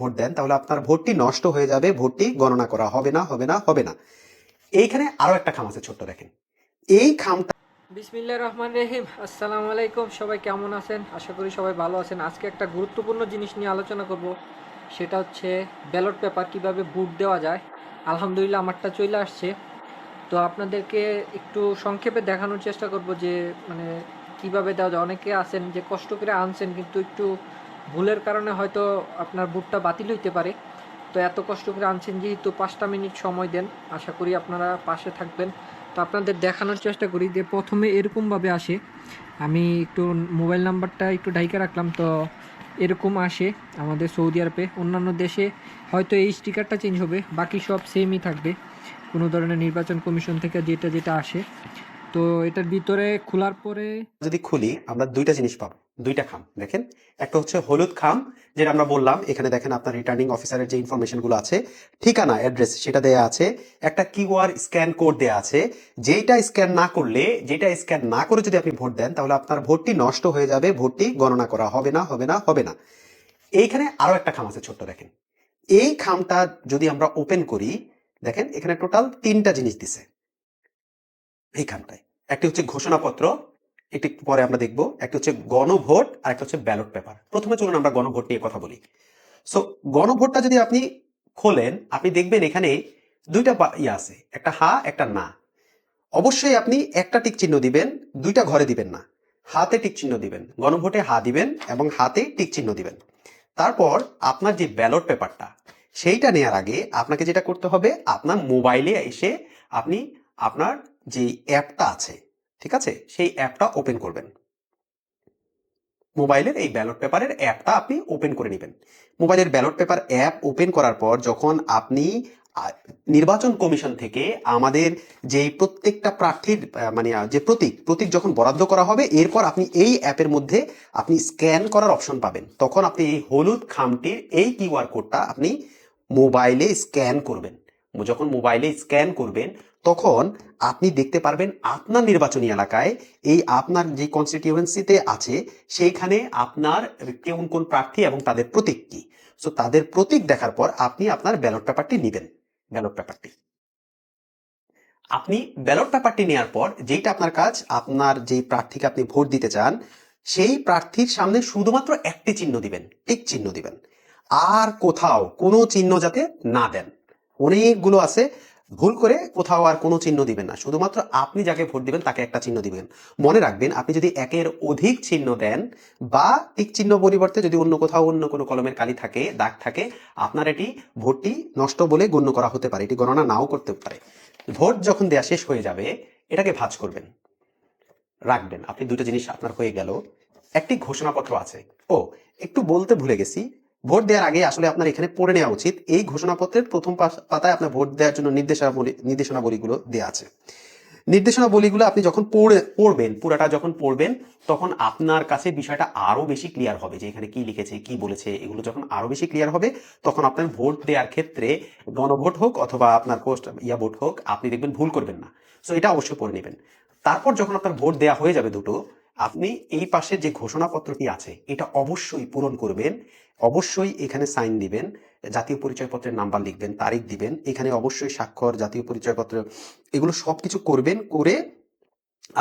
Vote দেন তাহলে আপনার ভোটটি নষ্ট হয়ে যাবে, ভোটটি গণনা করা হবে না, হবে না, হবে না। এইখানে আরো একটা খাম আছে ছোট্ট, দেখেন এই খামটা। বিসমিল্লাহির রহমানির রহিম। আসসালামু আলাইকুম, সবাই কেমন আছেন? আশা করি সবাই ভালো আছেন। আজকে একটা গুরুত্বপূর্ণ জিনিস নিয়ে আলোচনা করব, সেটা হচ্ছে ব্যালট পেপার কিভাবে ভোট দেওয়া যায়। আলহামদুলিল্লাহ আমারটা চলে আসছে। তো আপনাদেরকে একটু সংক্ষেপে দেখানোর চেষ্টা করব যে মানে কিভাবে দেওয়া যায়। অনেকে আছেন যে কষ্ট করে আনছেন কিন্তু একটু ভুলের কারণে হয়তো আপনার ভোটটা বাতিল হইতে পারে। তো এত কষ্ট করে আনছেন যেহেতু 5টা মিনিট সময় দেন, আশা করি আপনারা পাশে থাকবেন। তো আপনাদের দেখানোর চেষ্টা করি যে প্রথমে এরকমভাবে আসে। আমি একটু মোবাইল নাম্বারটা একটু ঢাইকা রাখলাম। তো এরকম আসে আমাদের সৌদি আরবে। অন্যান্য দেশে হয়তো এই স্টিকারটা চেঞ্জ হবে, বাকি সব সেমই থাকবে কোনো ধরনের নির্বাচন কমিশন থেকে যেটা যেটা আসে। তো এটার ভিতরে খোলার পরে যদি খুলি আমরা দুইটা জিনিস পাবো, দুইটা খাম দেখেন। একটা হচ্ছে হলুদ খাম, যেটা আমরা বললাম এখানে দেখেন আপনার রিটার্নিং অফিসারের যে ইনফরমেশন গুলো আছে, ঠিকানা, অ্যাড্রেস সেটা দেয়া আছে, একটা কিউআর স্ক্যান কোড দেয়া আছে। যেটা স্ক্যান না করে যদি আপনি ভোট দেন তাহলে আপনার ভোটটি নষ্ট হয়ে যাবে, ভোটটি গণনা করা হবে না, হবে না, হবে না। এইখানে আরো একটা খাম আছে ছোট্ট, দেখেন এই খামটা যদি আমরা ওপেন করি, দেখেন এখানে টোটাল তিনটা জিনিস দিছে এই খামটায়। একটি হচ্ছে ঘোষণাপত্র, একটু পরে আমরা দেখব, একটা হচ্ছে গণভোট, আর একটা হচ্ছে ব্যালট পেপার। প্রথমে চলুন আমরা গণভোট নিয়ে কথা বলি। সো গণভোটটা যদি আপনি খোলেন, আপনি দেখবেন এখানে দুইটা আছে, একটা হা একটা না। অবশ্যই আপনি একটা টিক চিহ্ন দিবেন, দুইটা ঘরে দিবেন না। হাতে টিক চিহ্ন দিবেন, গণভোটে হা দিবেন এবং হাতে টিক চিহ্ন দিবেন। তারপর আপনার যে ব্যালট পেপারটা সেইটা নেওয়ার আগে আপনাকে যেটা করতে হবে, আপনার মোবাইলে এসে আপনি আপনার যে অ্যাপটা আছে, ঠিক আছে, সেই অ্যাপটা ওপেন করবেন। মোবাইলের এই ব্যালট পেপারের অ্যাপটা আপনি ওপেন করে নেবেন। মোবাইলের ব্যালট পেপার অ্যাপ ওপেন করার পর যখন আপনি নির্বাচন কমিশন থেকে আমাদের যে প্রত্যেকটা প্রার্থীর মানে যে প্রতীক যখন বরাদ্দ করা হবে, এরপর আপনি এই অ্যাপের মধ্যে আপনি স্ক্যান করার অপশন পাবেন। তখন আপনি এই হলুদ খামটির এই কিউআর কোডটা আপনি মোবাইলে স্ক্যান করবেন। যখন মোবাইলে স্ক্যান করবেন তখন আপনি দেখতে পারবেন আপনার নির্বাচনী এলাকায় এই আপনার যে কনস্টিটিউয়েন্সিতে আছে সেইখানে আপনার কোন কোন প্রার্থী এবং তাদের প্রতীক কি। সো তাদের প্রতীক দেখার পর আপনি আপনার ব্যালট পেপারটি নেবেন। ব্যালট পেপারটি আপনি ব্যালট পেপারটি নেওয়ার পর যেটা আপনার কাজ, আপনার যে প্রার্থীকে আপনি ভোট দিতে চান সেই প্রার্থীর সামনে শুধুমাত্র একটি চিহ্ন দিবেন, টিক চিহ্ন দিবেন। আর কোথাও কোনো চিহ্ন যাতে না দেন। অনেকগুলো আছে, ভুল করে কোথাও আর কোনো চিহ্ন দিবেন না, শুধুমাত্র আপনি যাকে ভোট দিবেন তাকে একটা চিহ্ন দিবেন। মনে রাখবেন, আপনি যদি একের অধিক চিহ্ন দেন বা টিক চিহ্ন পরিবর্তে যদি অন্য কোথাও অন্য কোনো কলমের কালি থাকে, দাগ থাকে, আপনার এটি ভোটটি নষ্ট বলে গণ্য করা হতে পারে, এটি গণনা নাও করতে পারে। ভোট যখন দেয়া শেষ হয়ে যাবে এটাকে ভাঁজ করবেন, রাখবেন। আপনি দুটো জিনিস আপনার হয়ে গেল। একটি ঘোষণাপত্র আছে। ও, একটু বলতে ভুলে গেছি, ভোট দেওয়ার আগে আসলে আপনার এখানে পড়ে নেওয়া উচিত। এই ঘোষণাপত্রের প্রথম পাতায় আপনার ভোট দেওয়ার জন্য নির্দেশনাবলীগুলো দেওয়া আছে। নির্দেশনাবলীগুলো আপনি যখন পড়বেন, পুরাটা যখন পড়বেন তখন আপনার কাছে বিষয়টা আরো বেশি ক্লিয়ার হবে যে এখানে কি লিখেছে, কি বলেছে। এগুলো যখন আরো বেশি ক্লিয়ার হবে তখন আপনার ভোট দেওয়ার ক্ষেত্রে গণভোট হোক অথবা আপনার পোস্ট ভোট হোক, আপনি দেখবেন ভুল করবেন না। সো এটা অবশ্যই পড়ে নেবেন। তারপর যখন আপনার ভোট দেয়া হয়ে যাবে দুটো, আপনি এই পাশে যে ঘোষণাপত্রটি আছে এটা অবশ্যই পূরণ করবেন। অবশ্যই এখানে সাইন দিবেন, জাতীয় পরিচয়পত্রের নাম্বার লিখবেন, তারিখ দিবেন, এখানে অবশ্যই স্বাক্ষর, জাতীয় পরিচয়পত্র, এগুলো সবকিছু করবেন। করে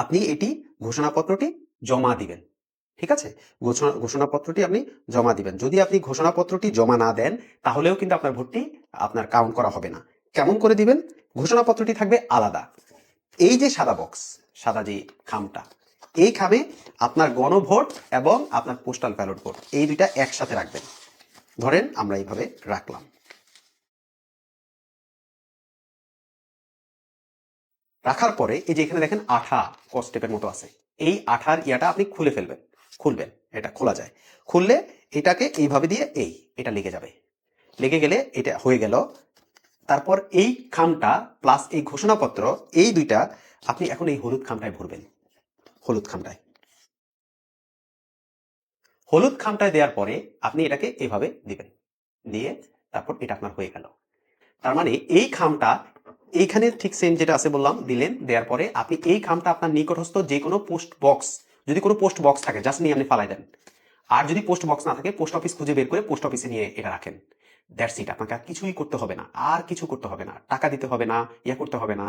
আপনি এটি ঘোষণাপত্রটি জমা দিবেন। ঠিক আছে, ঘোষণাপত্রটি আপনি জমা দিবেন। যদি আপনি ঘোষণাপত্রটি জমা না দেন তাহলেও কিন্তু আপনার ভোটটি আপনার কাউন্ট করা হবে না। কেমন করে দিবেন? ঘোষণাপত্রটি থাকবে আলাদা। এই যে সাদা বক্স, সাদা যে খামটা, এই খামে আপনার গণভোট এবং আপনার পোস্টাল ব্যালট ভোট এই দুইটা একসাথে রাখবেন। ধরেন আমরা এইভাবে রাখলাম। রাখার পরে এই যে এখানে দেখেন আঠা কস্টেপের মতো আছে, এই আঠার ইয়াটা আপনি খুলে ফেলবেন। খুলবেন, এটা খোলা যায়। খুললে এটাকে এইভাবে দিয়ে এটা লেগে যাবে। লেগে গেলে এটা হয়ে গেল। তারপর এই খামটা প্লাস এই ঘোষণাপত্র, এই দুইটা আপনি এখন এই হলুদ খামটায় ভরবেন। হলুদ খামটায় হলুদ খামটায় দেওয়ার পরে আপনি এটাকে এভাবে দিবেন, দিয়ে তারপর এটা আপনার হয়ে গেল। তার মানে এই খামটা এইখানে ঠিক সেম যেটা আছে বললাম, দিলেন। দেওয়ার পরে আপনি এই খামটা আপনার নিকটস্থ যে কোনো পোস্ট বক্স, যদি কোনো পোস্ট বক্স থাকে জাস্ট নিয়ে আপনি ফালাই দেন। আর যদি পোস্ট বক্স না থাকে পোস্ট অফিস খুঁজে বের করে পোস্ট অফিসে নিয়ে এটা রাখেন। দ্যাটস ইট, আপনাকে আর কিছুই করতে হবে না, আর কিছু করতে হবে না, টাকা দিতে হবে না, ইয়ে করতে হবে না।